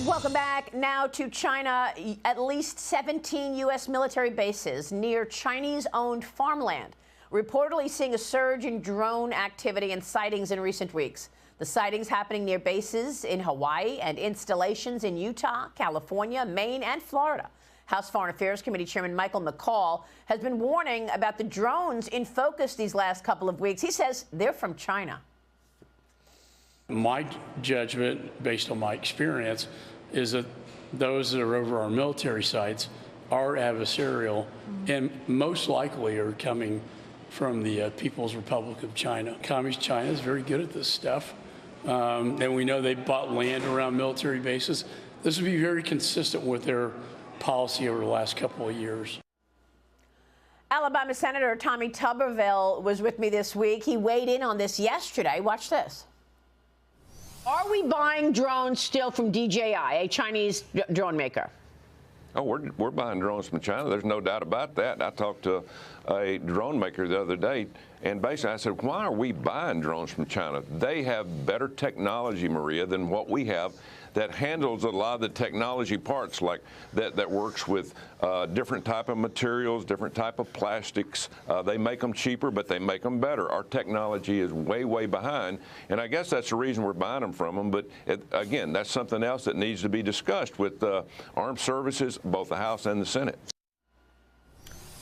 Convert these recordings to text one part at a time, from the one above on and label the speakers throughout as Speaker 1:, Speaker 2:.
Speaker 1: Welcome back. Now to China. At least 17 U.S. military bases near Chinese-owned farmland, reportedly seeing a surge in drone activity and sightings in recent weeks. The sightings happening near bases in Hawaii and installations in Utah, California, Maine, and Florida. House Foreign Affairs Committee Chairman Michael McCaul has been warning about the drones in focus these last couple of weeks. He says they're from China.
Speaker 2: My judgment, based on my experience, is that those that are over our military sites are adversarial and most likely are coming from the People's Republic of China. Communist China is very good at this stuff. And we know they bought land around military bases. This would be very consistent with their policy over the last couple of years.
Speaker 1: Alabama Senator Tommy Tuberville was with me this week. He weighed in on this yesterday. Watch this. Are we buying drones still from DJI, a Chinese drone maker?
Speaker 3: Oh, we're buying drones from China. There's no doubt about that. I talked to a drone maker the other day, and basically I said, why are we buying drones from China? They have better technology, Maria, than what we have that handles a lot of the technology parts, like that works with different type of materials, different type of plastics. They make them cheaper, but they make them better. Our technology is way, way behind, and I guess that's the reason we're buying them from them. But again, that's something else that needs to be discussed with armed services, both the House and the Senate.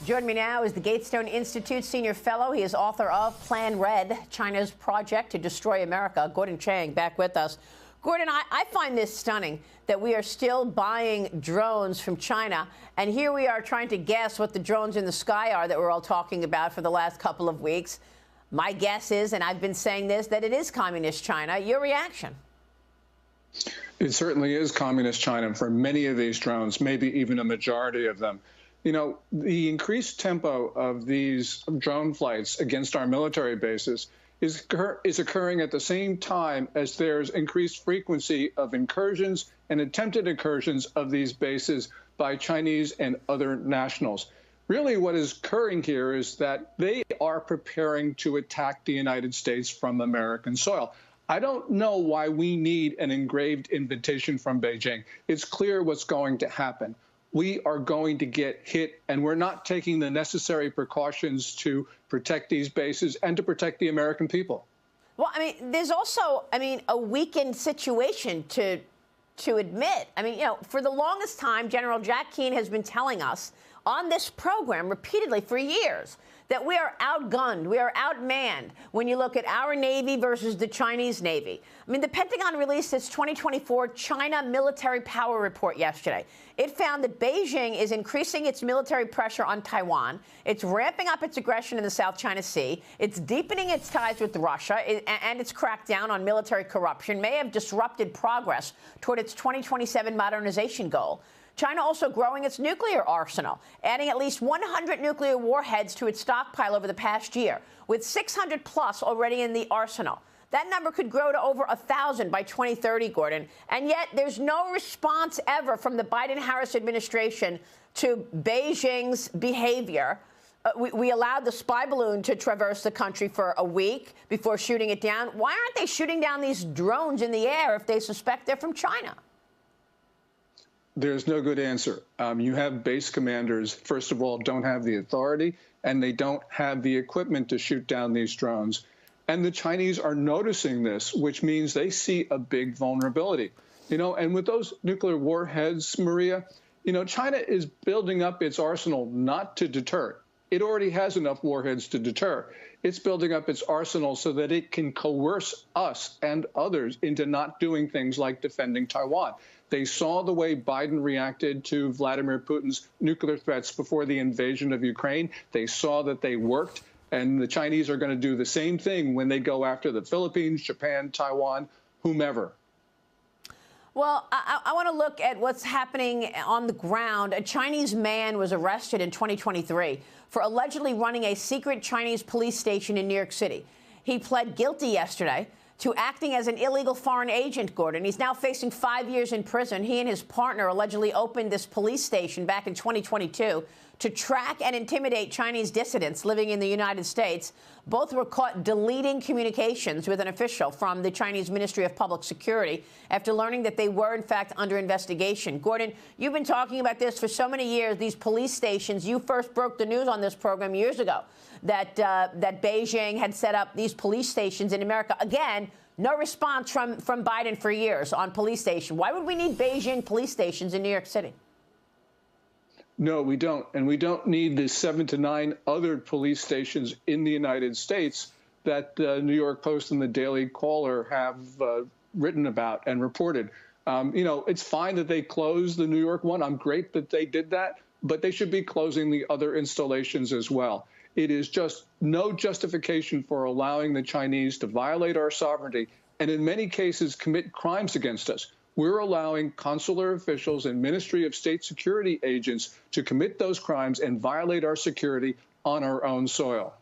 Speaker 1: Joining me now is the Gatestone Institute Senior Fellow. He is author of Plan Red, China's Project to Destroy America. Gordon Chang back with us. Gordon, I find this stunning that we are still buying drones from China, and here we are trying to guess what the drones in the sky are that we're all talking about for the last couple of weeks. My guess is, and I've been saying this, that it is Communist China. Your reaction?
Speaker 4: It certainly is Communist China for many of these drones, maybe even a majority of them. You know, the increased tempo of these drone flights against our military bases is occurring at the same time as there's increased frequency of incursions and attempted incursions of these bases by Chinese and other nationals. Really, what is occurring here is that they are preparing to attack the United States from American soil. I don't know why we need an engraved invitation from Beijing. It's clear what's going to happen. We are going to get hit, and we're not taking the necessary precautions to protect these bases and to protect the American people.
Speaker 1: Well, I mean, there's also, a weakened situation to admit. For the longest time, General Jack Keane has been telling us on this program repeatedly for years that we are outgunned, we are outmanned when you look at our Navy versus the Chinese Navy. The Pentagon released its 2024 China Military Power Report yesterday. It found that Beijing is increasing its military pressure on Taiwan. It's ramping up its aggression in the South China Sea. It's deepening its ties with Russia, and its crackdown on military corruption may have disrupted progress toward its 2027 modernization goal. China also growing its nuclear arsenal, adding at least 100 nuclear warheads to its stockpile over the past year, with 600 plus already in the arsenal. That number could grow to over 1,000 by 2030, Gordon. And yet there's no response ever from the Biden-Harris administration to Beijing's behavior. We allowed the spy balloon to traverse the country for a week before shooting it down. Why aren't they shooting down these drones in the air if they suspect they're from China?
Speaker 4: There's no good answer. You have base commanders, first of all, don't have the authority, and they don't have the equipment to shoot down these drones. And the Chinese are noticing this, which means they see a big vulnerability. And with those nuclear warheads, Maria, China is building up its arsenal not to deter. It already has enough warheads to deter. It's building up its arsenal so that it can coerce us and others into not doing things like defending Taiwan. They saw the way Biden reacted to Vladimir Putin's nuclear threats before the invasion of Ukraine. They saw that they worked, and the Chinese are going to do the same thing when they go after the Philippines, Japan, Taiwan, whomever.
Speaker 1: Well, I want to look at what's happening on the ground. A Chinese man was arrested in 2023 for allegedly running a secret Chinese police station in New York City. He pled guilty yesterday to acting as an illegal foreign agent, Gordon. He's now facing 5 years in prison. He and his partner allegedly opened this police station back in 2022 to track and intimidate Chinese dissidents living in the United States. Both were caught deleting communications with an official from the Chinese Ministry of Public Security after learning that they were, in fact, under investigation. Gordon, you've been talking about this for so many years, these police stations. You first broke the news on this program years ago that Beijing had set up these police stations in America. Again, no response from Biden for years on police station. Why would we need Beijing police stations in New York City?
Speaker 4: No, we don't. And we don't need the 7 to 9 other police stations in the United States that the New York Post and the Daily Caller have written about and reported. It's fine that they closed the New York one. I'm great that they did that, but they should be closing the other installations as well. It is just no justification for allowing the Chinese to violate our sovereignty and in many cases commit crimes against us. We're allowing consular officials and Ministry of State security agents to commit those crimes and violate our security on our own soil.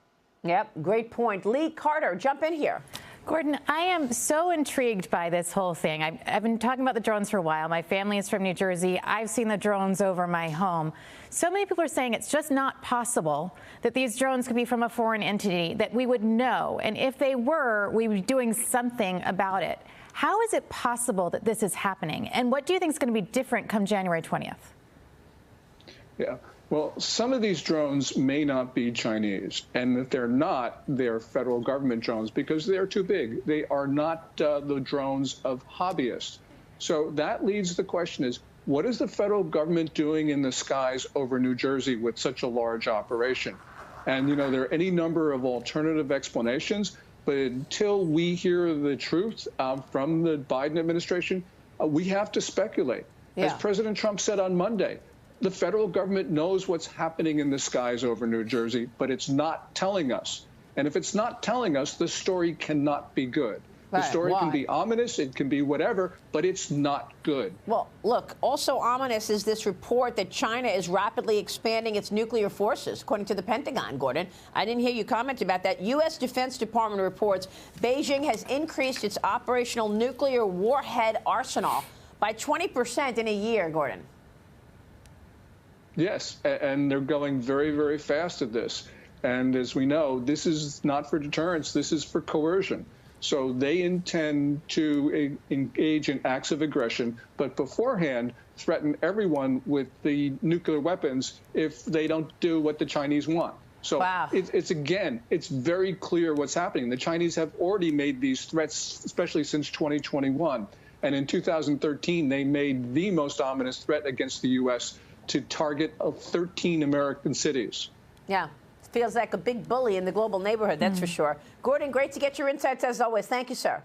Speaker 1: Yep, great point. Lee Carter, jump in here.
Speaker 5: Gordon, I am so intrigued by this whole thing. I've been talking about the drones for a while. My family is from New Jersey. I've seen the drones over my home. So many people are saying it's just not possible that these drones could be from a foreign entity, that we would know. And if they were, we would be doing something about it. How is it possible that this is happening? And what do you think is going to be different come January 20th?
Speaker 4: Yeah, well, some of these drones may not be Chinese. And if they're not, they're federal government drones because they're too big. They are not the drones of hobbyists. So that leads the question is, what is the federal government doing in the skies over New Jersey with such a large operation? And, there are any number of alternative explanations. But until we hear the truth from the Biden administration, we have to speculate. Yeah. As President Trump said on Monday, the federal government knows what's happening in the skies over New Jersey, but it's not telling us. And if it's not telling us, the story cannot be good. The story can be ominous, it can be whatever, but it's not good.
Speaker 1: Well, look, also ominous is this report that China is rapidly expanding its nuclear forces, according to the Pentagon, Gordon. I didn't hear you comment about that. U.S. Defense Department reports Beijing has increased its operational nuclear warhead arsenal by 20% in a year, Gordon.
Speaker 4: Yes, and they're going very, very fast at this. And as we know, this is not for deterrence, this is for coercion. So they intend to engage in acts of aggression, but beforehand threaten everyone with the nuclear weapons if they don't do what the Chinese want. So it's very clear what's happening. The Chinese have already made these threats, especially since 2021. And in 2013, they made the most ominous threat against the U.S. to target 13 American cities.
Speaker 1: Yeah. Feels like a big bully in the global neighborhood, that's for sure. Gordon, great to get your insights as always. Thank you, sir.